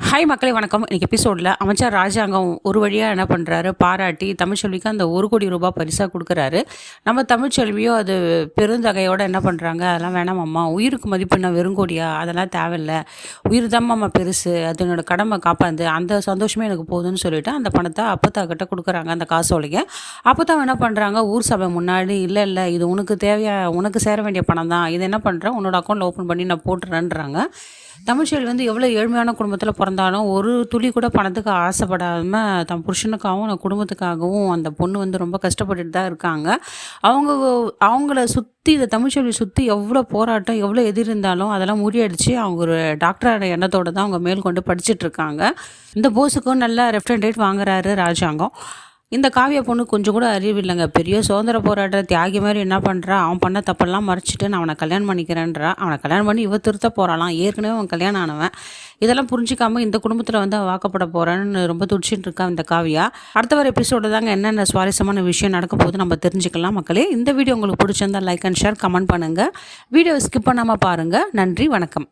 Hi மக்களே வணக்கம். இன்றைக்கி எபிசோடில் அமைச்சர் ராஜாங்கம் ஒரு வழியாக என்ன பண்ணுறாரு, பாராட்டி தமிழ்ச்செல்விக்கு அந்த 1,00,00,000 பரிசாக கொடுக்குறாரு. நம்ம தமிழ்ச்செல்வியோ அது பெருந்தகையோடு என்ன பண்ணுறாங்க, அதெல்லாம் வேணாமம்மா, உயிருக்கு மதிப்புன்னா வெறுங்கோடியா, அதெல்லாம் தேவையில்லை, உயிர் தான்மா பெருசு, அது என்னோட கடமை காப்பாந்து, அந்த சந்தோஷமே எனக்கு போதும்னு சொல்லிவிட்டு அந்த பணத்தை அப்பத்தாக்கிட்ட கொடுக்குறாங்க, அந்த காசோலையை. அப்போ என்ன பண்ணுறாங்க, ஊர் சபை முன்னாடி, இல்லை இது உனக்கு உனக்கு சேர வேண்டிய பணம் தான், இது என்ன பண்ணுறேன், உன்னோட அக்கௌண்ட்டில் ஓப்பன் பண்ணி நான் போட்டுறேன்றாங்க. தமிழ்ச்செல்வி வந்து எவ்வளோ ஏழ்மையான குடும்பத்தில் பிறந்தாலும் ஒரு துளி கூட பணத்துக்கு ஆசைப்படாமல் தன் புருஷனுக்காகவும் குடும்பத்துக்காகவும் அந்த பொண்ணு வந்து ரொம்ப கஷ்டப்பட்டுட்டு தான் இருக்காங்க. அவங்க அவங்கள சுற்றி இந்த தமிழ்ச்செல்வி சுற்றி எவ்வளோ போராட்டம் எவ்வளோ எதிர் இருந்தாலும் அதெல்லாம் முறியடிச்சு அவங்க ஒரு டாக்டரோட எண்ணத்தோடு தான் அவங்க மேற்கொண்டு படிச்சுட்ருக்காங்க. இந்த போஸுக்கும் நல்லா ரெஃப்ரெண்டேட் வாங்குறாரு ராஜாங்கம். இந்த காவியா பொண்ணு கொஞ்சம் கூட அறிவு இல்லைங்க. பெரிய சுதந்திர போராட்ட தியாகி மாதிரி என்ன பண்ணுறா, அவன் பண்ண தப்பெல்லாம் மறைச்சிட்டு நான் அவனை கல்யாணம் பண்ணிக்கிறேன்றா. அவனை கல்யாணம் பண்ணி திருத்த போகிறாளாம். ஏற்கனவே அவன் கல்யாணம் ஆனவன். இதெல்லாம் புரிஞ்சிக்காமல் இந்த குடும்பத்தில் வந்து வாக்கப்பட போகிறான்னு ரொம்ப துடிச்சிட்டு இருக்கா இந்த காவியா. அடுத்த வர எபிசோடு தாங்க என்னென்ன சுவாரஸ்யமான விஷயம் நடக்கும் போது நம்ம தெரிஞ்சுக்கலாம் மக்களே. இந்த வீடியோ உங்களுக்கு பிடிச்சிருந்தா லைக் அண்ட் ஷேர் கமெண்ட் பண்ணுங்கள். வீடியோ ஸ்கிப் பண்ணாமல் பாருங்கள். நன்றி, வணக்கம்.